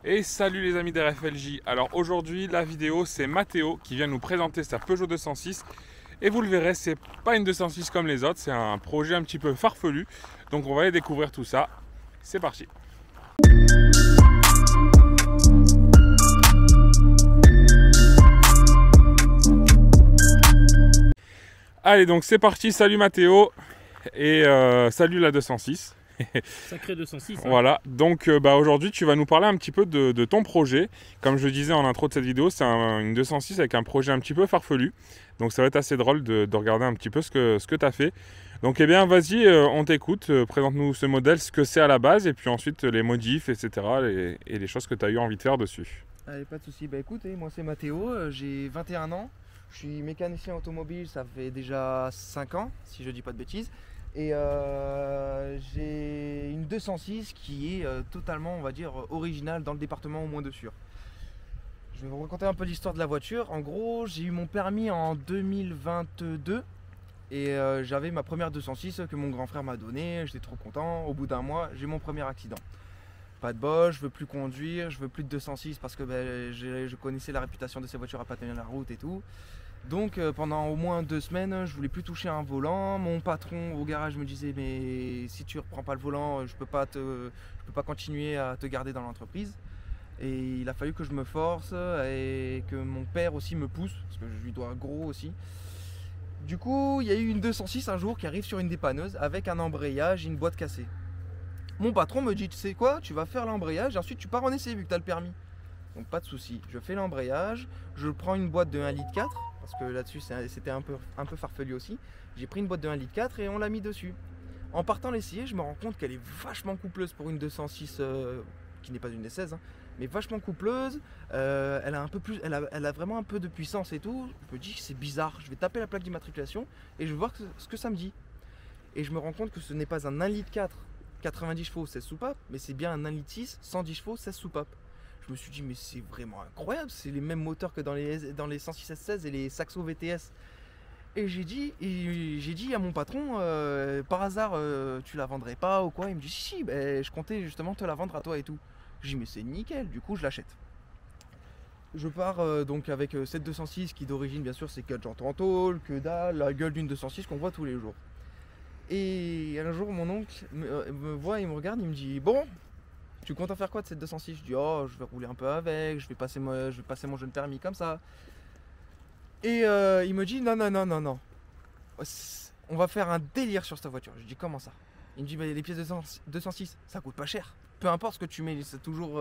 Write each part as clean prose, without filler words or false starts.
Et salut les amis d'RFLJ. Alors aujourd'hui la vidéo c'est Mathéo qui vient nous présenter sa Peugeot 206. Et vous le verrez, c'est pas une 206 comme les autres, c'est un projet un petit peu farfelu. Donc on va aller découvrir tout ça. C'est parti. Allez donc c'est parti, salut Mathéo et salut la 206. Sacré 206. Hein. Voilà, donc aujourd'hui tu vas nous parler un petit peu de ton projet. Comme je le disais en intro de cette vidéo, c'est une 206 avec un projet un petit peu farfelu. Donc ça va être assez drôle de regarder un petit peu ce que tu as fait. Donc eh bien vas-y, on t'écoute, présente-nous ce modèle, ce que c'est à la base, et puis ensuite les modifs, etc. et les choses que tu as eu envie de faire dessus. Allez, pas de soucis. Bah écoute, moi c'est Mathéo, j'ai 21 ans, je suis mécanicien automobile, ça fait déjà 5 ans, si je dis pas de bêtises. Et j'ai une 206 qui est totalement, on va dire, originale dans le département au moins de sûr. Je vais vous raconter un peu l'histoire de la voiture. En gros, j'ai eu mon permis en 2022 et j'avais ma première 206 que mon grand frère m'a donnée. J'étais trop content. Au bout d'un mois, j'ai mon premier accident. Pas de bol, je veux plus conduire, je veux plus de 206 parce que je connaissais la réputation de ces voitures à pas tenir la route et tout. Donc pendant au moins 2 semaines, je voulais plus toucher un volant. Mon patron au garage me disait mais si tu reprends pas le volant, je peux pas continuer à te garder dans l'entreprise. Et il a fallu que je me force et que mon père aussi me pousse parce que je lui dois gros aussi. Du coup, il y a eu une 206 un jour qui arrive sur une dépanneuse avec un embrayage et une boîte cassée. Mon patron me dit tu sais quoi, tu vas faire l'embrayage et ensuite tu pars en essai vu que tu as le permis. Donc pas de souci, je fais l'embrayage, je prends une boîte de 1,4 litre parce que là-dessus c'était un peu farfelu aussi. J'ai pris une boîte de 1,4 litre et on l'a mis dessus. En partant l'essayer, je me rends compte qu'elle est vachement coupleuse pour une 206 qui n'est pas une D16, hein, mais vachement coupleuse. Elle a vraiment un peu de puissance et tout. Je me dis que c'est bizarre, je vais taper la plaque d'immatriculation et je vais voir ce que ça me dit. Et je me rends compte que ce n'est pas un 1,4 litre 90 chevaux 16 soupapes, mais c'est bien un 1,6 litre 110 chevaux 16 soupapes. Je me suis dit mais c'est vraiment incroyable, c'est les mêmes moteurs que dans les 106 S16 et les Saxo VTS. Et j'ai dit à mon patron, par hasard tu la vendrais pas ou quoi? Il me dit si, je comptais justement te la vendre à toi et tout. J'ai dit mais c'est nickel, du coup je l'achète. Je pars donc avec cette 206 qui d'origine bien sûr c'est 4 jantes en tôle, que dalle, la gueule d'une 206 qu'on voit tous les jours. Et un jour mon oncle me voit, il me regarde, il me dit bon, tu comptes en faire quoi de cette 206? Je dis oh je vais rouler un peu avec, je vais passer mon jeune permis comme ça. Et il me dit non, on va faire un délire sur cette voiture. Je dis comment ça? Il me dit les pièces de 206 ça coûte pas cher. Peu importe ce que tu mets, c'est toujours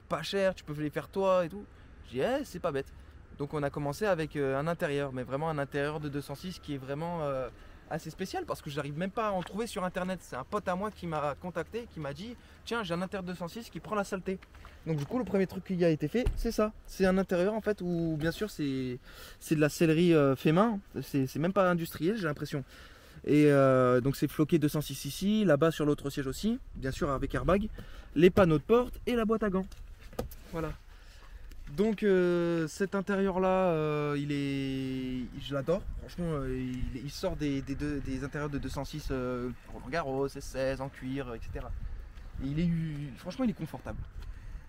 pas cher, tu peux les faire toi et tout. Je dis c'est pas bête. Donc on a commencé avec un intérieur, mais vraiment un intérieur de 206 qui est vraiment assez spécial parce que j'arrive même pas à en trouver sur internet. C'est un pote à moi qui m'a contacté, qui m'a dit tiens j'ai un intérieur 206 qui prend la saleté. Donc du coup le premier truc qui a été fait c'est ça. C'est un intérieur en fait où bien sûr c'est de la sellerie fait main. C'est même pas industriel j'ai l'impression. Et donc c'est floqué 206 ici, là-bas sur l'autre siège aussi, bien sûr avec airbag, les panneaux de porte et la boîte à gants. Voilà. Donc cet intérieur là je l'adore franchement, il sort des intérieurs de 206 Roland Garros, S16 en cuir etc. Et franchement il est confortable.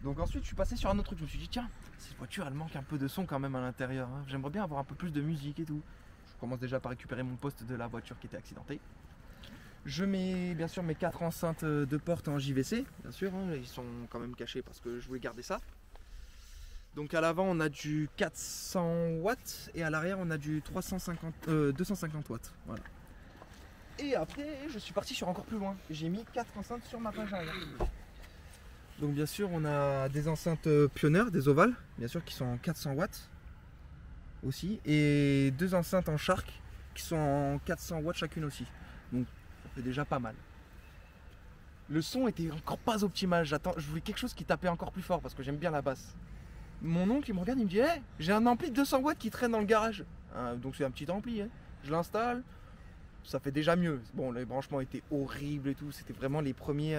Donc ensuite je suis passé sur un autre truc, je me suis dit tiens cette voiture elle manque un peu de son quand même à l'intérieur, hein. J'aimerais bien avoir un peu plus de musique et tout. Je commence déjà par récupérer mon poste de la voiture qui était accidentée. Je mets bien sûr mes 4 enceintes de porte en JVC, bien sûr, hein. Ils sont quand même cachés parce que je voulais garder ça. Donc à l'avant on a du 400 watts et à l'arrière on a du 250 watts. Voilà. Et après je suis parti sur encore plus loin. J'ai mis 4 enceintes sur ma page arrière. Donc bien sûr on a des enceintes Pioneer, des ovales, bien sûr qui sont en 400 watts aussi. Et 2 enceintes en Shark qui sont en 400 watts chacune aussi. Donc ça fait déjà pas mal. Le son était encore pas optimal, je voulais quelque chose qui tapait encore plus fort parce que j'aime bien la basse. Mon oncle il me regarde, il me dit hey, j'ai un ampli de 200 watts qui traîne dans le garage. Donc c'est un petit ampli, hein. Je l'installe, ça fait déjà mieux. Bon les branchements étaient horribles et tout, c'était vraiment les premiers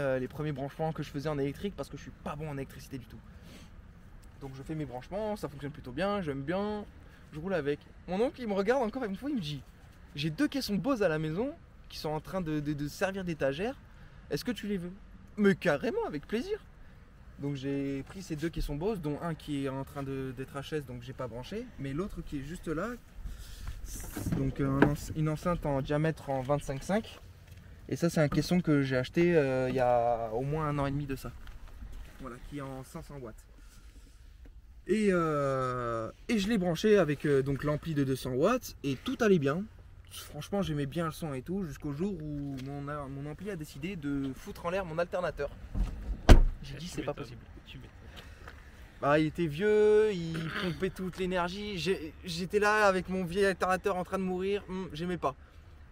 branchements que je faisais en électrique parce que je suis pas bon en électricité du tout. Donc je fais mes branchements, ça fonctionne plutôt bien, j'aime bien, je roule avec. Mon oncle il me regarde encore une fois, il me dit j'ai 2 caissons Bose à la maison qui sont en train de servir d'étagère, est-ce que tu les veux? Mais carrément, avec plaisir. Donc j'ai pris ces deux qui sont Bose, dont un qui est en train d'être HS, donc j'ai pas branché, mais l'autre qui est juste là, donc une enceinte en diamètre en 25,5. Et ça c'est un caisson que j'ai acheté il y a au moins 1 an et demi de ça. Voilà, qui est en 500 watts. Et je l'ai branché avec donc l'ampli de 200 watts et tout allait bien. Franchement j'aimais bien le son et tout jusqu'au jour où mon ampli a décidé de foutre en l'air mon alternateur. J'ai dit c'est pas possible. Bah, il était vieux, il pompait toute l'énergie. J'étais là avec mon vieil alternateur en train de mourir, j'aimais pas.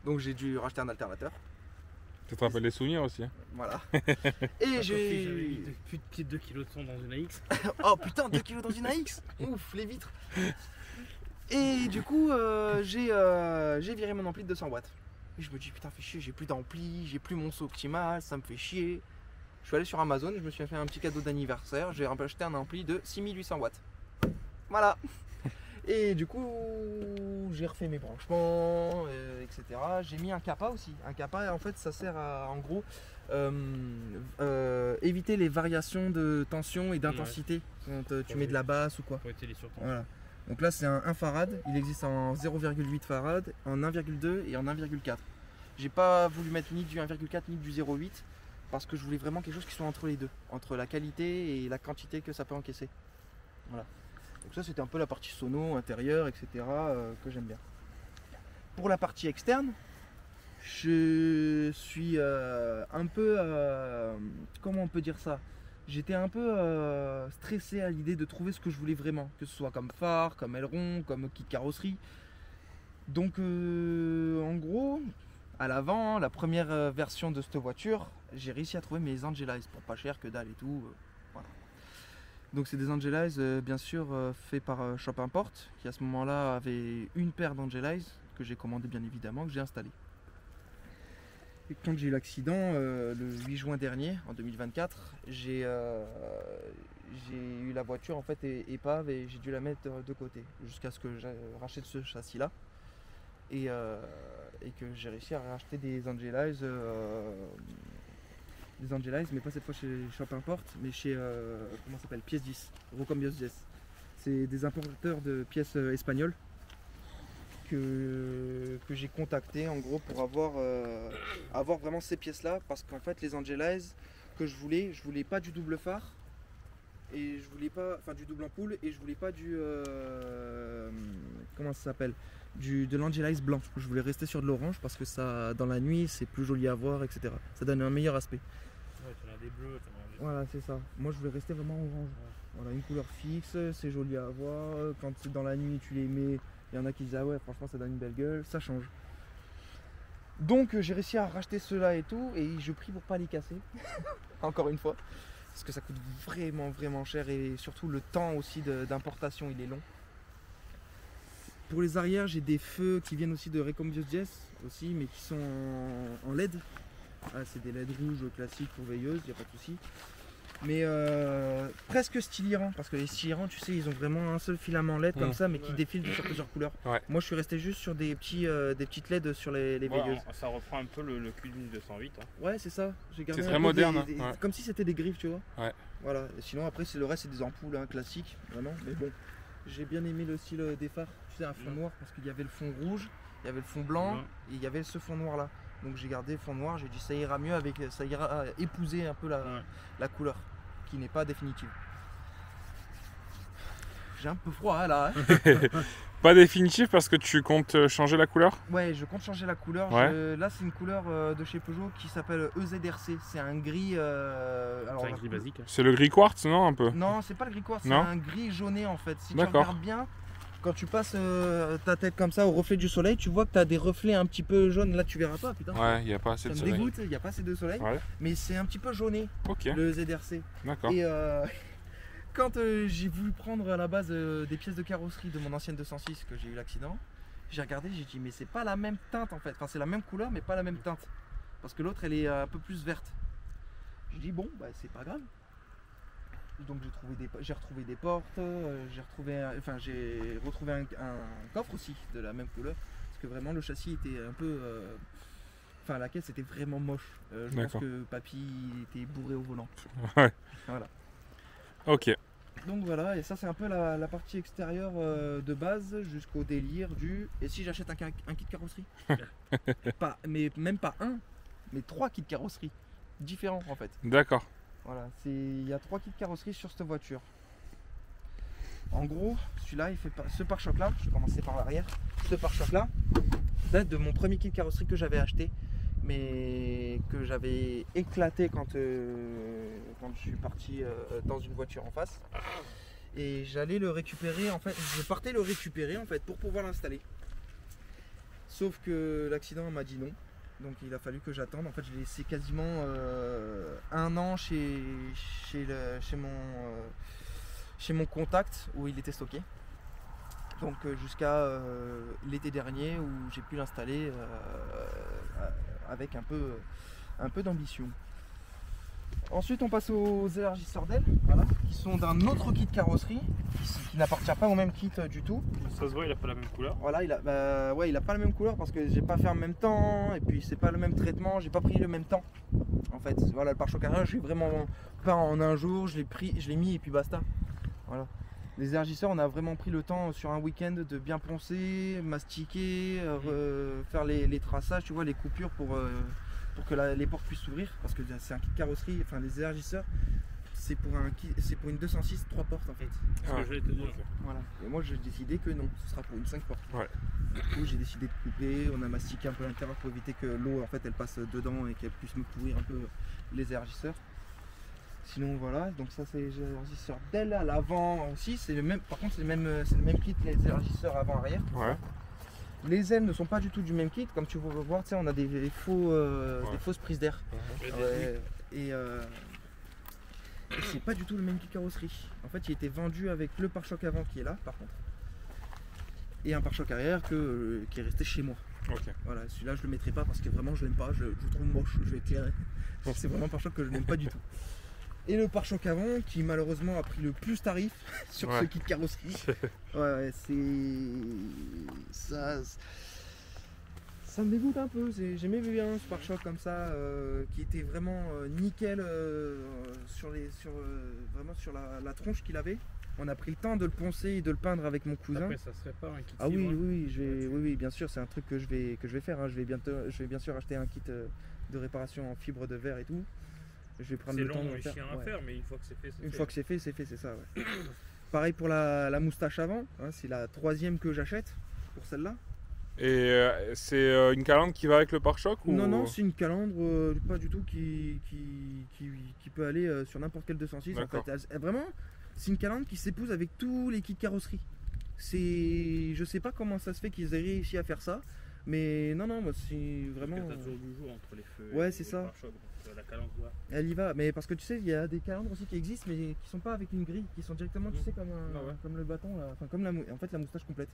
Donc j'ai dû racheter un alternateur. Ça te rappelle les souvenirs aussi. Voilà. Et j'ai plus de 2 kg de son dans une AX. Oh putain, 2 kg dans une AX. Ouf, les vitres. Et du coup, j'ai viré mon ampli de 200 watts. Et je me dis putain, fais chier, j'ai plus d'ampli, j'ai plus mon saut optimal, ça me fait chier. Je suis allé sur Amazon, je me suis fait un petit cadeau d'anniversaire, j'ai acheté un ampli de 6800 watts. Voilà. Et du coup, j'ai refait mes branchements, etc. J'ai mis un kappa aussi. Un kappa, en fait, ça sert à, en gros, éviter les variations de tension et d'intensité quand tu mets de la basse ou quoi. Pour éviter les surtensions. Voilà. Donc là, c'est un 1 farad. Il existe en 0,8 farad, en 1,2 et en 1,4. J'ai pas voulu mettre ni du 1,4 ni du 0,8 parce que je voulais vraiment quelque chose qui soit entre les deux, entre la qualité et la quantité que ça peut encaisser. Voilà. Donc ça, c'était un peu la partie sono, intérieure, etc. Que j'aime bien. Pour la partie externe, je suis un peu, comment on peut dire ça? J'étais un peu stressé à l'idée de trouver ce que je voulais vraiment, que ce soit comme phare, comme aileron, comme kit carrosserie. Donc en gros, à l'avant, la première version de cette voiture, j'ai réussi à trouver mes Angelize pour pas cher, que dalle et tout. Voilà. Donc c'est des Angelize bien sûr faits par Shop Import, qui à ce moment-là avait une paire d'Angelize que j'ai commandé bien évidemment, que j'ai installé. Et quand j'ai eu l'accident le 8 juin dernier, en 2024, j'ai eu la voiture en fait épave et j'ai dû la mettre de côté jusqu'à ce que je rachète ce châssis là et que j'ai réussi à racheter des Angelize mais pas cette fois chez Shop Import mais chez comment ça s'appelle, Pièces 10, Recambios 10. C'est des importateurs de pièces espagnoles que j'ai contacté en gros pour avoir vraiment ces pièces là parce qu'en fait les Angelize que je voulais pas du double phare et je voulais pas, enfin du double ampoule et je voulais pas du comment ça s'appelle, de l'Angelize blanc. Je voulais rester sur de l'orange parce que ça dans la nuit c'est plus joli à voir, etc. Ça donne un meilleur aspect. Ouais, tu as des bleus, Voilà, c'est ça. Moi je voulais rester vraiment orange. Ouais. Voilà, une couleur fixe, c'est joli à voir. Quand c'est dans la nuit tu les mets. Il y en a qui disent ah ouais franchement ça donne une belle gueule, ça change. Donc j'ai réussi à racheter ceux-là et tout et je prie pour pas les casser. Encore une fois. Parce que ça coûte vraiment cher et surtout le temps aussi d'importation il est long. Pour les arrières j'ai des feux qui viennent aussi de Recambios Jess aussi mais qui sont en LED. Ah, c'est des LED rouges classiques pour veilleuse, il n'y a pas de souci. Mais presque stylirant parce que les stylirants tu sais ils ont vraiment un seul filament LED comme ça mais qui défile sur plusieurs couleurs. Ouais. Moi je suis resté juste sur des petites LED sur les veilleuses. Ça reprend un peu le cul d'une 208. Hein. Ouais c'est ça, j'ai gardé c'est très moderne. comme si c'était des griffes tu vois. Ouais. Voilà, et sinon après le reste c'est des ampoules classiques vraiment, mais bon. J'ai bien aimé le style des phares, tu sais un fond noir parce qu'il y avait le fond rouge, il y avait le fond blanc et il y avait ce fond noir là. Donc j'ai gardé le fond noir, j'ai dit ça ira mieux avec, ça ira épouser un peu la couleur qui n'est pas définitive. J'ai un peu froid là. Hein. Pas définitif parce que tu comptes changer la couleur? Ouais, je compte changer la couleur. Ouais. Là c'est une couleur de chez Peugeot qui s'appelle EZRC. C'est un gris. C'est un gris basique. C'est le gris quartz, non un peu? Non, c'est pas le gris quartz, c'est un gris jauné en fait. Si tu regardes bien, quand tu passes ta tête comme ça au reflet du soleil, tu vois que tu as des reflets un petit peu jaunes. Là, tu verras pas, putain. Ouais, il n'y a pas assez de soleil. Ça me dégoûte, il n'y a pas assez de soleil. Ouais. Mais c'est un petit peu jauné, le ZRC. D'accord. Et quand j'ai voulu prendre à la base des pièces de carrosserie de mon ancienne 206 que j'ai eu l'accident, j'ai regardé, j'ai dit, mais c'est pas la même teinte en fait. Enfin, c'est la même couleur, mais pas la même teinte. Parce que l'autre, elle est un peu plus verte. J'ai dit, bon, bah, c'est pas grave. Donc j'ai retrouvé des portes, j'ai retrouvé un coffre aussi de la même couleur parce que vraiment le châssis était un peu enfin la caisse était vraiment moche. Je pense que papy était bourré au volant. Ouais. Voilà. Ok. Donc voilà, et ça c'est un peu la partie extérieure de base jusqu'au délire du... Et si j'achète un kit carrosserie mais même pas un, mais 3 kits carrosserie différents en fait. D'accord. Voilà, il y a 3 kits carrosserie sur cette voiture. En gros, celui-là, il fait pas ce pare-choc là, je vais commencer par l'arrière. Ce pare-choc là date de mon premier kit carrosserie que j'avais acheté, mais que j'avais éclaté quand je suis parti dans une voiture en face. Et j'allais le récupérer, en fait, je partais le récupérer en fait pour pouvoir l'installer. Sauf que l'accident m'a dit non. Donc il a fallu que j'attende. En fait, je l'ai laissé quasiment 1 an chez mon contact où il était stocké. Donc jusqu'à l'été dernier où j'ai pu l'installer avec un peu d'ambition. Ensuite on passe aux élargisseurs d'aile, voilà, qui sont d'un autre kit carrosserie, qui n'appartient pas au même kit du tout. Ça se voit, il a pas la même couleur. Voilà, il a pas la même couleur parce que j'ai pas fait en même temps, et puis c'est pas le même traitement, j'ai pas pris le même temps. En fait, voilà, le pare-choc arrière, je l'ai vraiment pas en un jour, je l'ai mis et puis basta. Voilà. Les élargisseurs, on a vraiment pris le temps sur un week-end de bien poncer, mastiquer, faire les traçages, tu vois, les coupures pour que les portes puissent s'ouvrir, parce que c'est un kit carrosserie, enfin les élargisseurs, c'est pour une 206 3 portes en fait. C'est ce que je voulais te dire. Voilà. Et moi j'ai décidé que non, ce sera pour une 5 portes. Ouais. Du coup j'ai décidé de couper, on a mastiqué un peu l'intérieur pour éviter que l'eau en fait elle passe dedans et qu'elle puisse me pourrir un peu les élargisseurs. Sinon voilà, donc ça c'est les élargisseurs d'aile à l'avant aussi, c'est le même, par contre c'est le même kit que les élargisseurs avant-arrière. Ouais. Les ailes ne sont pas du tout du même kit, comme tu peux voir, on a des fausses prises d'air. Et c'est pas du tout le même kit carrosserie. En fait il était vendu avec le pare-choc avant qui est là par contre. Et un pare-choc arrière qui est resté chez moi. Ok. Voilà, celui-là je le mettrai pas parce que vraiment je l'aime pas, je le trouve moche, je vais éclairer. C'est vraiment un pare-choc que je n'aime pas du tout. Et le pare-choc avant qui malheureusement a pris le plus tarif sur ce kit carrosserie. Ouais, ça me dégoûte un peu. J'aimais bien ce pare-choc comme ça qui était vraiment nickel vraiment sur la tronche qu'il avait. On a pris le temps de le poncer et de le peindre avec mon cousin. Après, ça serait pas un kit oui, bien sûr, c'est un truc que je vais faire. Hein. Je vais bien sûr acheter un kit de réparation en fibre de verre et tout. Je vais prendre le temps de le faire. C'est long et chiant à faire, mais une fois que c'est fait, c'est fait. Une fois que c'est fait, c'est ça. Ouais. Pareil pour la moustache avant. Hein, c'est la 3e que j'achète pour celle-là. Et c'est une calandre qui va avec le pare-choc ou... Non, c'est une calandre pas du tout qui peut aller sur n'importe quel 206. En fait. Vraiment, c'est une calandre qui s'épouse avec tous les kits carrosserie. Je sais pas comment ça se fait qu'ils aient réussi à faire ça. Mais non, moi c'est vraiment. Parce que t'as toujours du jour entre les feux. Ouais, c'est ça. La calandre, ouais. Elle y va, mais parce que tu sais, il y a des calandres aussi qui existent, mais qui sont pas avec une grille, qui sont directement, tu sais, comme le bâton, là. Enfin comme la moustache complète.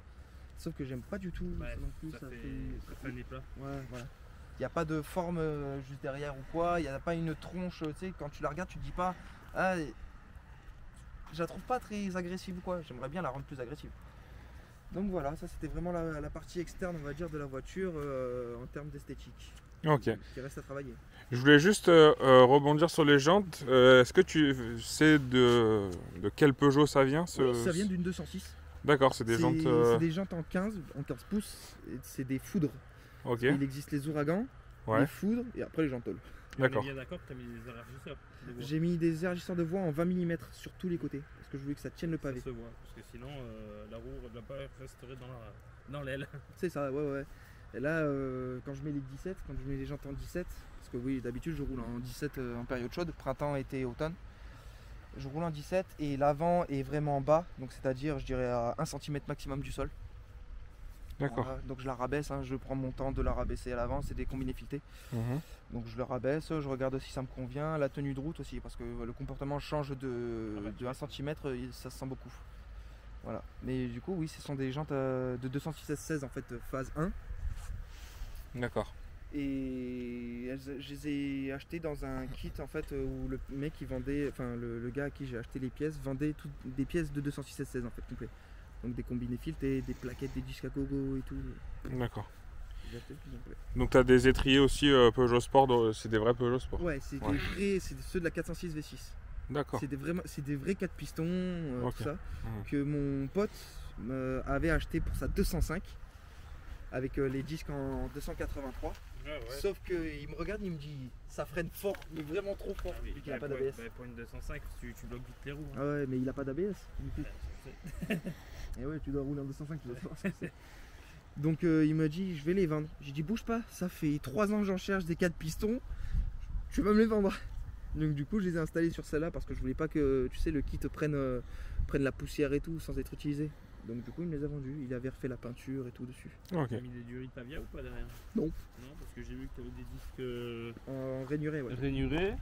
Sauf que j'aime pas du tout. Ouais, ça non plus, ça fait un plat. Ouais, voilà. Il n'y a pas de forme juste derrière ou quoi, il n'y a pas une tronche, tu sais, quand tu la regardes, tu te dis pas, ah, je la trouve pas très agressive ou quoi, j'aimerais bien la rendre plus agressive. Donc voilà, ça c'était vraiment la partie externe, on va dire, de la voiture en termes d'esthétique. Ok. Qui reste à travailler. Je voulais juste rebondir sur les jantes. Est-ce que tu sais de quel Peugeot ça vient Oui, ça vient d'une 206. D'accord, c'est des jantes... C'est des jantes en 15 pouces, c'est des foudres. Ok. Il existe les ouragans, les foudres et après les jantoles. D'accord. On est bien d'accord que tu as mis des élargisseurs. J'ai mis des élargisseurs de voie en 20 mm sur tous les côtés parce que je voulais que ça tienne le pavé. Ça se voit, parce que sinon la roue de la pas resterait dans l'aile. C'est ça, ouais. Et là, quand je mets les 17, quand je mets les jantes en 17, parce que oui, d'habitude je roule en 17 en période chaude, printemps, été, automne. Je roule en 17 et l'avant est vraiment bas, donc c'est-à-dire je dirais à 1 cm maximum du sol. D'accord. Voilà, donc je la rabaisse, hein, je prends mon temps de la rabaisser à l'avant, c'est des combinés filetés. Donc je le rabaisse, je regarde si ça me convient, la tenue de route aussi, parce que le comportement change de 1 cm, ça se sent beaucoup. Voilà. Mais du coup, oui, ce sont des jantes de 206 S16 en fait, phase 1. D'accord. Et je les ai achetées dans un kit en fait où le mec qui vendait, enfin le gars à qui j'ai acheté les pièces vendait toutes des pièces de 206 S16 en fait complet. Donc des combinés filetés, des plaquettes, des disques à gogo et tout. D'accord. J'ai acheté le plus complet. Donc tu as des étriers aussi Peugeot Sport, c'est des vrais Peugeot Sport. Ouais, c'est des vrais, c'est ceux de la 406 V6. D'accord. C'est des vrais 4 pistons, Ok. tout ça, Mhm. que mon pote avait acheté pour sa 205 avec les disques en 283. Ouais, ouais. Sauf qu'il me regarde, il me dit ça freine fort, mais vraiment trop fort, Oui, vu qu'il n'a pas pour- d'ABS. pour une 205, tu bloques vite les roues. hein. Ah ouais, mais il a pas d'ABS. Du coup. Ouais, Et ouais, tu dois rouler en 205, tu dois savoir ce que c'est. Donc il m'a dit je vais les vendre. J'ai dit bouge pas, ça fait 3 ans que j'en cherche des 4 pistons, tu vas me les vendre. Donc du coup je les ai installés sur celle-là parce que je voulais pas que tu sais le kit prenne la poussière et tout sans être utilisé. Donc du coup il me les a vendus, il avait refait la peinture et tout dessus. Ok. T'as mis des durits de Pavia ou pas derrière? Non. Non, parce que j'ai vu que t'avais des disques En rainuré, ouais. rainurés.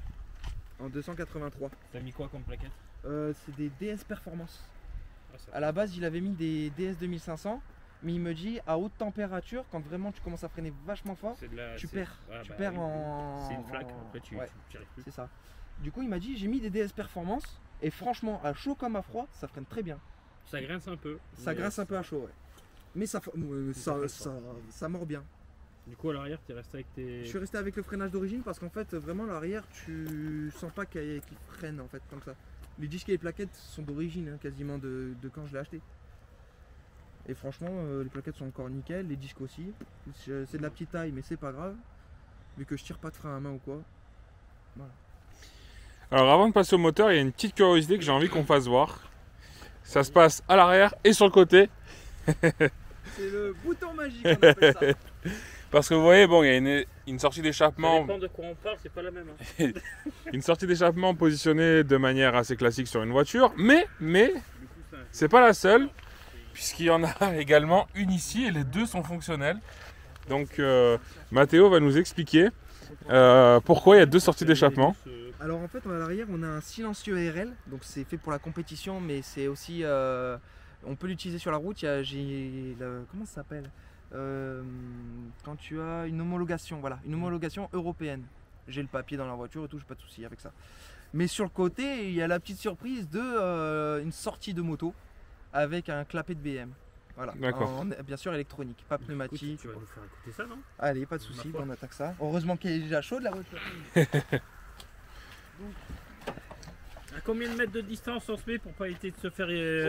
En 283. T'as mis quoi comme plaquette? C'est des DS Performance. Ah, ça À la base il avait mis des DS 2500. Mais il me dit à haute température, quand vraiment tu commences à freiner vachement fort, c'est de la- tu c'est- perds. Ah, Tu bah perds oui. en. C'est une flaque, en- après tu Ouais, n'y arrives plus. c'est ça. Du coup, il m'a dit j'ai mis des DS Performance et franchement, à chaud comme à froid, ça freine très bien. Ça grince un peu. Ça mais, grince un peu à chaud, ouais. Mais ça mord bien. Du coup, à l'arrière, t'es resté avec tes. Je suis resté avec le freinage d'origine parce qu'en fait, vraiment, l'arrière, tu sens pas qu'il freine en fait comme ça. Les disques et les plaquettes sont d'origine, hein, quasiment de quand je l'ai acheté. Et franchement, les plaquettes sont encore nickel, les disques aussi. C'est de la petite taille, mais c'est pas grave. Vu que je tire pas de frein à main ou quoi. Alors avant de passer au moteur, il y a une petite curiosité que j'ai envie qu'on fasse voir. Ça se passe à l'arrière et sur le côté. C'est le bouton magique, on appelle ça. Parce que vous voyez, bon, il y a une sortie Ça d'échappement. dépend de quoi on parle, c'est pas la même. Hein. Une sortie d'échappement positionnée de manière assez classique sur une voiture. Mais Du coup, ça- c'est pas la seule. Puisqu'il y en a également une ici et les deux sont fonctionnelles. Donc Mathéo va nous expliquer pourquoi il y a deux sorties d'échappement. Alors en fait, à l'arrière, on a un silencieux ARL. Donc c'est fait pour la compétition, mais c'est aussi. On peut l'utiliser sur la route. Comment ça s'appelle quand tu as une homologation, voilà, une homologation européenne. J'ai le papier dans la voiture et tout, j'ai pas de souci avec ça. Mais sur le côté, il y a la petite surprise de une sortie de moto avec un clapet de BM. Voilà. D'accord. Bien sûr électronique, pas Écoute, pneumatique. tu vas nous faire écouter ça, non? Allez, pas de souci, Ma foi. on attaque ça. Heureusement qu'elle est déjà chaude la voiture. À combien de mètres de distance on se met pour pas éviter de se faire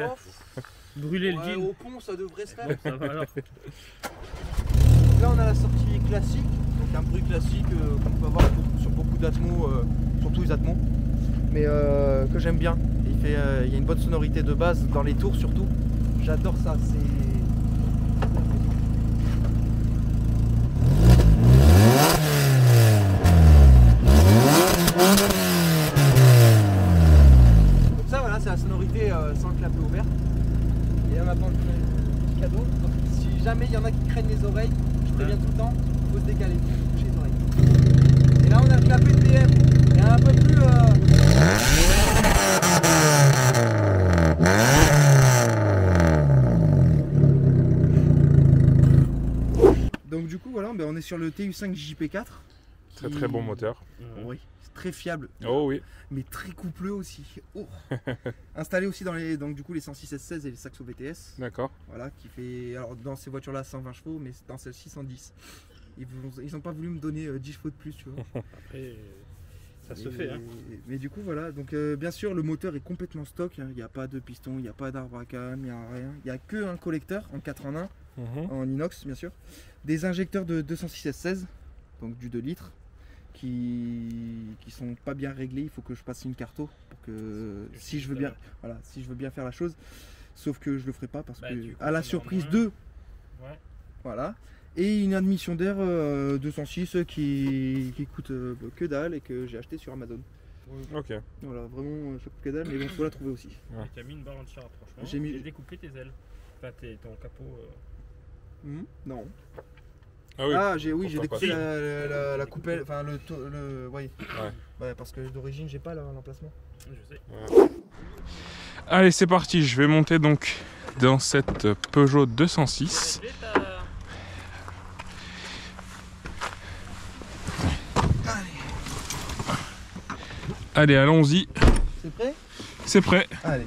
Oh, brûler le ouais, jean? au pont, ça devrait se faire. Bon, ça va alors. Là, on a la sortie classique, donc un bruit classique qu'on peut avoir sur beaucoup d'Atmos, surtout les Atmos, mais que j'aime bien. Il y a une bonne sonorité de base dans les tours surtout. J'adore ça. Donc ça, voilà, c'est la sonorité sans le clapet ouvert. Et là maintenant, le petit cadeau. Donc, si jamais il y en a qui craignent les oreilles, je préviens tout le temps, il faut se décaler, toucher les oreilles. Et là, on a le clapet de BM. Il est un peu plus. Donc du coup, voilà, ben, on est sur le TU5 JP4. Très très bon moteur. Oui, c'est très fiable. Oh oui. Mais très coupleux aussi. Oh. Installé aussi dans les, donc du coup les 106 S16 et les Saxo BTS. D'accord. Voilà, qui fait, alors dans ces voitures là 120 chevaux, mais dans celle-ci 110. Ils n'ont pas voulu me donner 10 chevaux de plus, tu vois. Après, ça se fait. Hein. Mais du coup voilà, donc bien sûr le moteur est complètement stock, hein. Il n'y a pas de piston, il n'y a pas d'arbre à cam, il n'y a rien. Il n'y a que un collecteur en 4 en 1, Mhm. en inox bien sûr. Des injecteurs de 206 S16, donc du 2 litres. Qui sont pas bien réglés, il faut que je passe une carto pour que si je veux bien, voilà, si je veux bien faire la chose, sauf que je le ferai pas parce Bah, que du coup, à la ça surprise va 2, Ouais. voilà, et une admission d'air 206 qui coûte que dalle et que j'ai acheté sur Amazon. Ok. Voilà, vraiment ça coûte que dalle, mais bon, faut la trouver aussi. Et t'as mis une barre en charge, franchement. J'ai mis- J'ai découpé tes ailes. Enfin, ton capot. Non. Ah oui. J'ai Pourquoi découpé pas. la coupelle, enfin oui. Ouais. Ouais, parce que d'origine j'ai pas l'emplacement. Je sais. Allez, c'est parti. Je vais monter donc dans cette Peugeot 206. Allez, allons-y. C'est prêt? C'est prêt. Allez.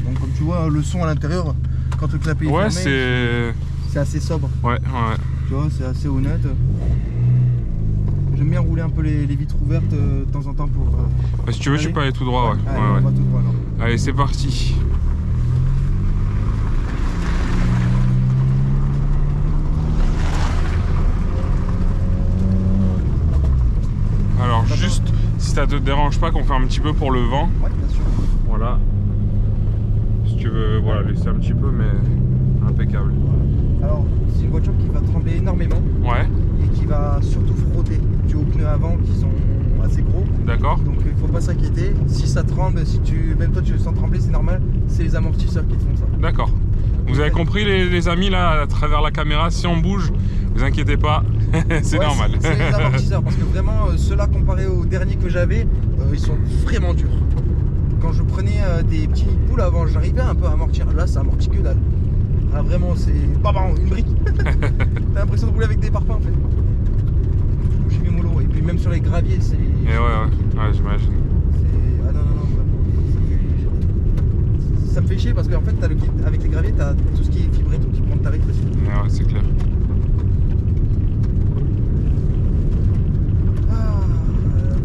Donc comme tu vois le son à l'intérieur, quand le clapet est Ouais, fermé, c'est assez sobre. Ouais, ouais. Tu vois, c'est assez honnête. J'aime bien rouler un peu les vitres ouvertes de temps en temps pour... Bah, si tu veux, je Allez. peux aller tout droit, ouais. Allez, Ouais, ouais. on va tout droit alors. Allez, c'est parti. Alors, juste, si ça te dérange pas qu'on fait un petit peu pour le vent, Ouais, bien sûr. voilà. Si tu veux, voilà, laisser un petit peu, mais impeccable. Alors, c'est une voiture qui va trembler énormément Ouais, et qui va surtout frotter dû aux pneus avant qui sont assez gros. d'accord. Donc il faut pas s'inquiéter. Si ça tremble, même toi tu le sens trembler, c'est normal. C'est les amortisseurs qui te font ça. D'accord. Vous avez compris les amis là à travers la caméra, si on bouge, vous inquiétez pas, c'est Ouais, normal. C'est les amortisseurs parce que vraiment ceux-là comparés aux derniers que j'avais, ils sont vraiment durs. Quand je prenais des petits nids de poule avant, j'arrivais un peu à amortir. Là, ça amortit que dalle. Ah, vraiment, c'est une brique. T'as l'impression de rouler avec des parpaings en fait. J'ai vu mollo. Et puis même sur les graviers, c'est. Et ouais, j'imagine. Ah non, vraiment. Ça me fait chier parce qu'en fait, avec les graviers, t'as tout ce qui est fibré, tout qui prend de tarif aussi. Et ouais, c'est clair.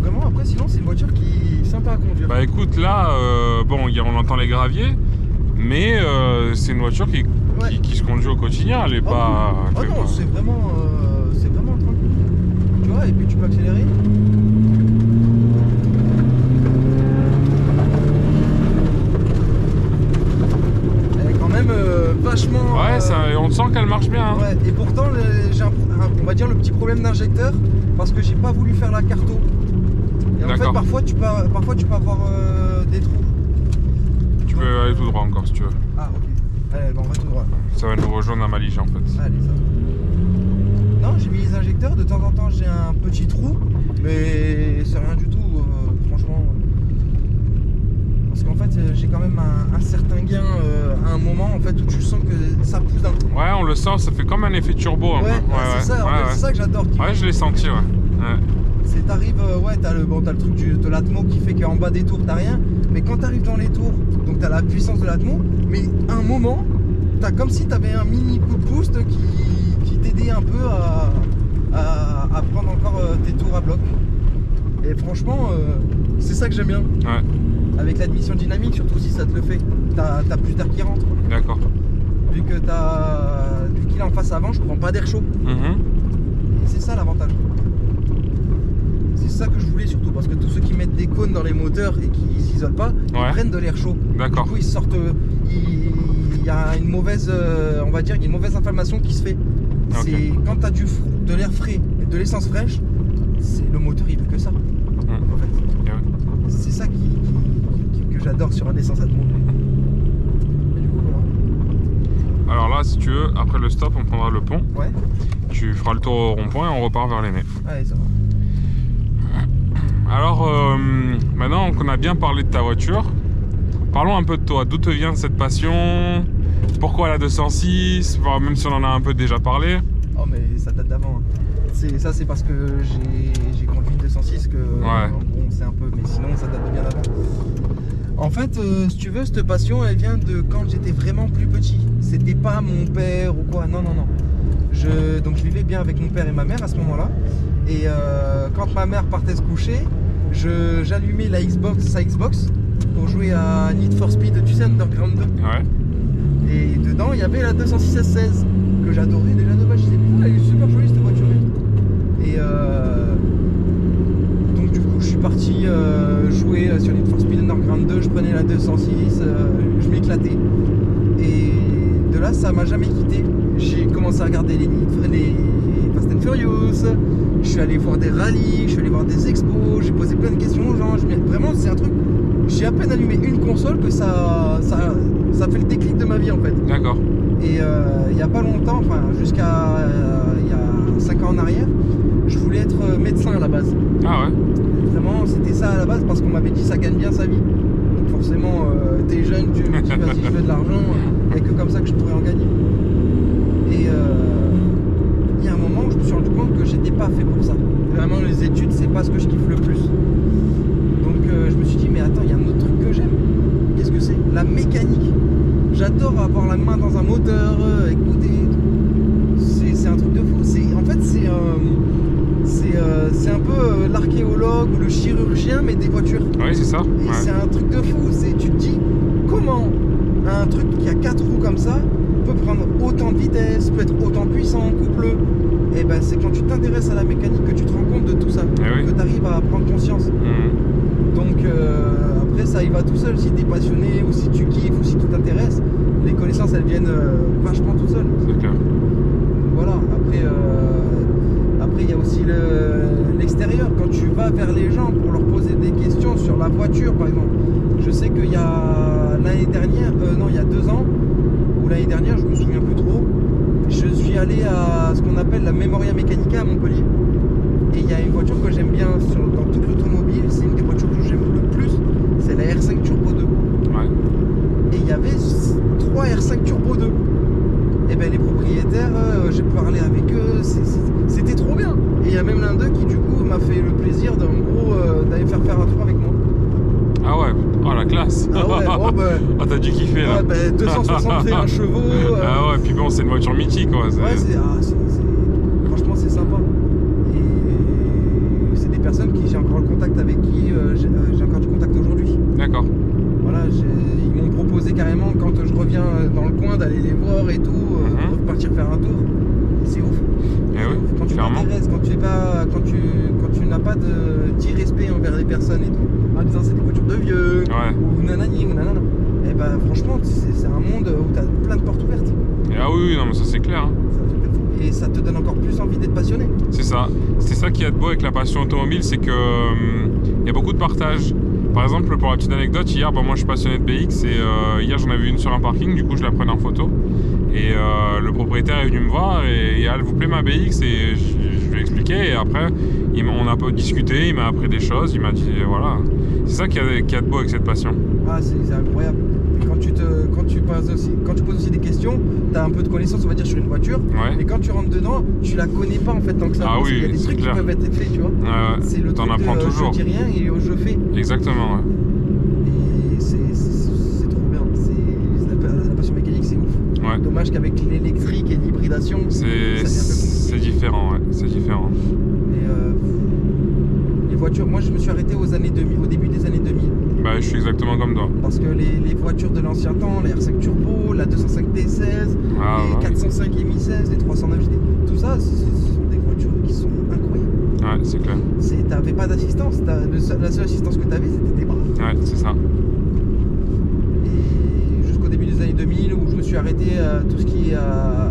Vraiment, après, sinon, c'est une voiture qui est sympa à conduire. Bah écoute, là, bon, on entend les graviers, mais c'est une voiture qui se conduit au quotidien, elle est pas... Ah non, c'est vraiment tranquille. Tu vois, et puis tu peux accélérer. Elle est quand même vachement... Ouais, on sent qu'elle marche bien. Hein. Ouais, et pourtant, j'ai on va dire le petit problème d'injecteur, parce que j'ai pas voulu faire la carto. Et en fait, parfois tu peux avoir des trous. Tu peux aller tout droit encore si tu veux. Ah, ok. Allez, bon, on va tout droit. Ça va nous rejoindre à Malige en fait. Allez, ça va. Non, j'ai mis les injecteurs, de temps en temps j'ai un petit trou, mais c'est rien du tout, franchement. Parce qu'en fait, j'ai quand même un certain gain à un moment en fait où tu sens que ça pousse d'un coup. Ouais, on le sent, ça fait comme un effet turbo. Ouais, c'est ça, en fait, c'est ça que j'adore. Ouais, je l'ai senti, ouais. C'est t'arrives, t'as le truc de l'atmo qui fait qu'en bas des tours t'as rien, mais quand t'arrives dans les tours, donc t'as la puissance de l'atmo, mais à un moment, t'as comme si t'avais un mini coup de boost qui t'aidait un peu à prendre encore tes tours à bloc. Et franchement, c'est ça que j'aime bien. Ouais. Avec l'admission dynamique, surtout si ça te le fait, t'as plus d'air qui rentre. D'accord. Vu qu'il est en face avant, je prends pas d'air chaud. Et c'est ça l'avantage. C'est ça que je voulais surtout, parce que tous ceux qui mettent des cônes dans les moteurs et qui s'isolent pas, ils prennent de l'air chaud. D'accord. Du coup, ils sortent. Il y a une mauvaise, on va dire, il y a une mauvaise inflammation qui se fait. Okay. C'est quand tu as de l'air frais et de l'essence fraîche, le moteur il veut que ça. En fait. Yeah. C'est ça que j'adore sur un essence à te montrer. Alors là, si tu veux, après le stop, on prendra le pont. Ouais. Tu feras le tour au rond-point et on repart vers l'Aîné. Allez, ça va. Alors, maintenant qu'on a bien parlé de ta voiture, parlons un peu de toi. D'où te vient cette passion? Pourquoi la 206? Enfin, même si on en a un peu déjà parlé. Oh, mais ça date d'avant. Hein. Ça, c'est parce que j'ai conduit une 206 que en gros, on sait un peu. Mais sinon, ça date de bien avant. En fait, si tu veux, cette passion, elle vient de quand j'étais vraiment plus petit. C'était pas mon père ou quoi. Non. Donc je vivais bien avec mon père et ma mère à ce moment-là. Et quand ma mère partait se coucher, j'allumais sa Xbox pour jouer à Need for Speed, tu sais, Underground 2. Ouais. Et dedans, il y avait la 206 S16 que j'adorais déjà de base. Je disais, putain, elle est super jolie cette voiture. Et donc du coup, je suis parti jouer sur Need for Speed Underground 2. Je prenais la 206, je m'éclatais. Et de là, ça m'a jamais quitté. J'ai commencé à regarder les Fast and Furious. Je suis allé voir des rallyes, je suis allé voir des expos, j'ai posé plein de questions aux gens. Vraiment, c'est un truc. J'ai à peine allumé une console que ça fait le déclic de ma vie en fait. D'accord. Et il n'y a pas longtemps, enfin jusqu'à il y a 5 ans en arrière, je voulais être médecin à la base. Ah ouais. Vraiment, c'était ça à la base parce qu'on m'avait dit ça gagne bien sa vie. Donc forcément, t'es jeune, tu me dis vas-y, je veux de l'argent, il n'y a que comme ça que je pourrais en gagner. Et il y a un moment où je me suis rendu compte que j'étais pas fait pour ça. Vraiment, les études, c'est pas ce que je kiffe le plus. Donc je me suis dit, mais attends, il y a un autre truc que j'aime. Qu'est-ce que c'est? La mécanique. J'adore avoir la main dans un moteur, écouter. C'est un truc de fou. En fait, c'est un peu l'archéologue ou le chirurgien, mais des voitures. Oui, c'est ça. Et Ouais. c'est un truc de fou. Tu te dis, comment un truc qui a 4 roues comme ça peut prendre autant de vitesse, peut être autant puissant, coupleux. Et ben c'est quand tu t'intéresses à la mécanique que tu te rends compte de tout ça, oui. que tu arrives à prendre conscience. Mhm. Donc après ça y va tout seul, si tu es passionné ou si tu kiffes ou si tu t'intéresses, les connaissances elles viennent vachement tout seul. C'est clair. Voilà, après il y a aussi l'extérieur, quand tu vas vers les gens pour leur poser des questions sur la voiture par exemple. Je sais qu'il y a l'année dernière, non il y a 2 ans, ou l'année dernière, je me souviens plus trop, je suis allé à ce qu'on appelle la Memoria Mechanica à Montpellier. Et il y a une voiture que j'aime bien dans toute l'automobile, c'est une des voitures que j'aime le plus, c'est la R5 Turbo 2. Ouais. Et il y avait 3 R5 Turbo 2. Et ben les propriétaires, j'ai parlé avec eux, c'était trop bien. Et il y a même l'un d'eux qui du coup m'a fait le plaisir d'aller faire un tour avec moi. Ah ouais, oh la classe. Ah ouais, oh bah, Oh, t'as dû kiffer là. ouais, bah, 261 chevaux. Ah ouais, puis bon, c'est une voiture mythique quoi. Ouais, franchement c'est sympa. Et c'est des personnes qui j'ai encore le contact avec qui j'ai encore du contact aujourd'hui. D'accord. Voilà, ils m'ont proposé carrément quand je reviens dans le coin d'aller les voir et tout, Mhm. repartir faire un tour. C'est ouf. Eh C'est oui, ouf. Quand tu clairement. t'intéresses, quand tu n'as pas d'irrespect envers les personnes et tout, en disant c'est des voitures de vieux, Ouais. ou nanani ou nanana. Et ben franchement c'est un monde où tu as plein de portes ouvertes. Et ah oui, non mais ça c'est clair. Hein. C'est un truc de fou. Et ça te donne encore plus envie d'être passionné. C'est ça. C'est ça qui est de beau avec la passion automobile, c'est que y a beaucoup de partage. Par exemple, pour la petite anecdote, hier, moi je suis passionné de BX et hier j'en avais une sur un parking, du coup je la prenais en photo. Et le propriétaire est venu me voir et elle vous plaît ma BX et je lui ai expliqué et après on a un peu discuté, il m'a appris des choses, il m'a dit voilà. C'est ça qui est de beau avec cette passion. Ah c'est incroyable. Et quand tu poses aussi des questions, tu as un peu de connaissance on va dire sur une voiture. Ouais. Mais quand tu rentres dedans, tu la connais pas en fait tant que ça. Ah parce oui, qu'il y a des c'est trucs clair. qui peuvent être faits, tu vois. Ouais, C'est le t'en truc apprends de toujours. je dis rien et je fais. Exactement, ouais. Et c'est trop bien. La passion mécanique, c'est ouf. Ouais. Dommage qu'avec l'électrique et l'hybridation, ça devient un peu C'est compliqué. différent, ouais. C'est différent. Et les voitures, moi je me suis arrêté au début des années 2000. Bah, je suis exactement comme toi. Parce que les voitures de l'ancien temps, la R5 Turbo, la 205 D16, Ah, les ouais. 405 MI16, les 309 GT, tout ça, ce sont des voitures qui sont incroyables. Ouais, c'est clair. T'avais pas d'assistance, la seule assistance que t'avais c'était tes bras. Ouais, c'est ça. Et jusqu'au début des années 2000 où je me suis arrêté à tout ce qui est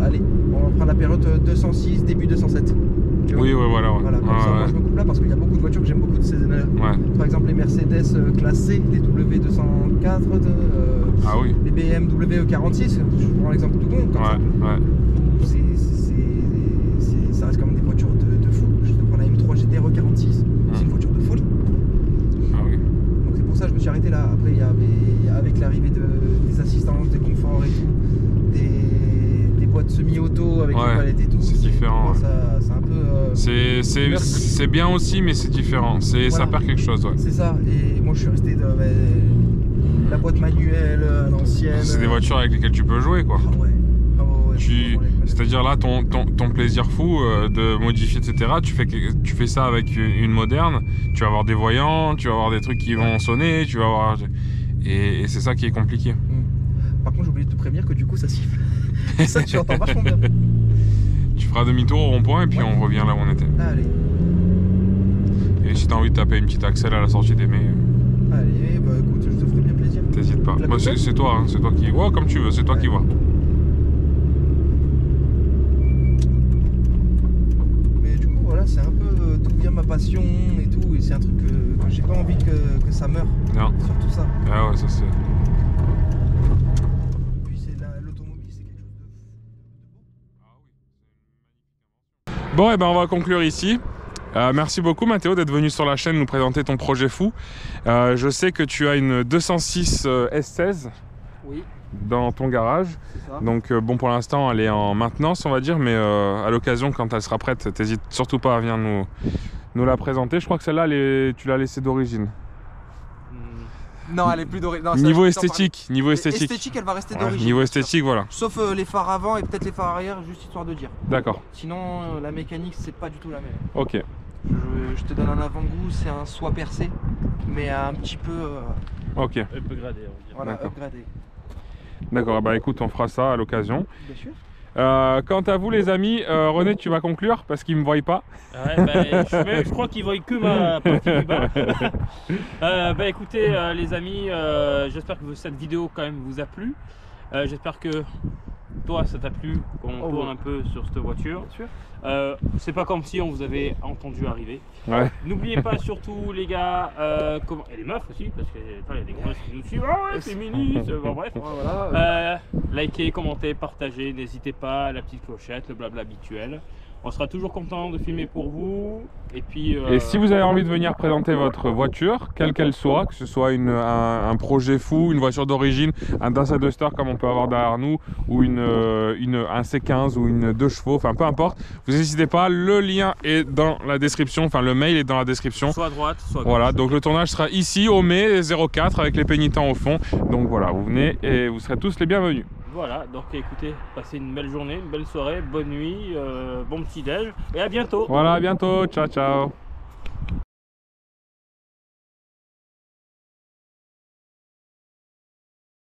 allez, on va prendre la période 206, début 207. Tu vois. Oui, ouais, voilà. Ouais. Voilà, comme ça, moi je me coupe là parce qu'il y a beaucoup de voitures que j'aime beaucoup de ces années-là. Ouais. Par exemple les Mercedes classe C, les W204, Ah oui. les BMW E46, je prends l'exemple tout con, comme ça. Ouais, ouais. Ça reste quand même des voitures de fou. Je te prends la M3 GTR E46, c'est une voiture de folie. Ah oui. Donc c'est pour ça que je me suis arrêté là. Après, il y avait, avec l'arrivée des assistances, des conforts et tout, des boîtes semi-auto avec Ouais, les palettes et tout. c'est différent, moi, ouais. c'est un peu. C'est bien aussi, mais c'est différent. Ça Voilà. perd quelque chose, ouais. C'est ça. Et moi, je suis resté de la boîte manuelle à l'ancienne. C'est des voitures avec lesquelles tu peux jouer, quoi. Ah ouais. Ah ouais, C'est-à-dire là, ton plaisir fou de modifier, etc., tu fais ça avec une moderne, tu vas avoir des voyants, tu vas avoir des trucs qui vont sonner, tu vas avoir... Et c'est ça qui est compliqué. Par contre, j'ai oublié de te prévenir que du coup, ça siffle. Ça, tu entends vachement bien. Tu feras demi-tour au rond-point et puis on revient là où on était. Allez, Et si t'as envie de taper une petite Axel à la sortie des mets, allez, bah écoute, je te ferai bien plaisir. t'hésites pas. La Bah, coupelle c'est toi, hein, c'est toi qui... Ouais, comme tu veux, c'est toi Ouais. qui vois. Mais du coup, voilà, c'est un peu d'où vient ma passion et tout. Et c'est un truc que j'ai pas envie que ça meure. Non. Surtout ça. Ah ouais, ça c'est... Puis l'automobile, c'est quelque chose de beau. Bon, et ben on va conclure ici. Merci beaucoup Mathéo d'être venu sur la chaîne nous présenter ton projet fou. Je sais que tu as une 206 S16 Oui, dans ton garage. c'est ça. Donc bon, pour l'instant elle est en maintenance on va dire, mais à l'occasion quand elle sera prête, t'hésites surtout pas à venir nous la présenter. Je crois que celle-là tu l'as laissée d'origine. Non, elle est plus dorée. Non, ça, Niveau je peux t'en esthétique, niveau parler. esthétique. Esthétique, elle va rester Ouais, d'origine. niveau bien sûr. esthétique, voilà. Sauf les phares avant et peut-être les phares arrière, juste histoire de dire. D'accord. Sinon, la mécanique, c'est pas du tout la même. Ok. Je te donne un avant-goût, c'est un soie percé, mais un petit peu Ok, Un peu gradé, on va dire. voilà, D'accord. upgradé. d'accord, bah écoute, on fera ça à l'occasion. Bien sûr. Quant à vous les amis, René, tu vas conclure parce qu'ils me voient pas. Ouais, je crois qu'ils voient que ma partie du bas. Bah écoutez les amis, j'espère que cette vidéo quand même vous a plu. J'espère que toi ça t'a plu, qu'on tourne un peu sur cette voiture. Bien sûr. C'est pas comme si on vous avait entendu arriver. Ouais. N'oubliez pas surtout les gars, et les meufs aussi, parce qu'il y a des grosses qui nous suivent. Ah ouais, féministes, bon, bref. Voilà. Likez, commentez, partagez, n'hésitez pas, la petite clochette, le blabla habituel. On sera toujours content de filmer pour vous. Et puis. Et si vous avez envie de venir présenter votre voiture, quelle qu'elle soit, que ce soit un projet fou, une voiture d'origine, un Dacia Duster comme on peut avoir derrière nous, ou un C15 ou une 2 chevaux, enfin peu importe, vous n'hésitez pas, le lien est dans la description, enfin le mail est dans la description. Soit à droite, soit à gauche. Voilà, donc le tournage sera ici au mai 04 avec les pénitents au fond. Donc voilà, vous venez et vous serez tous les bienvenus. Voilà, donc écoutez, passez une belle journée, une belle soirée, bonne nuit, bon petit déj et à bientôt. Voilà, à bientôt, ciao ciao.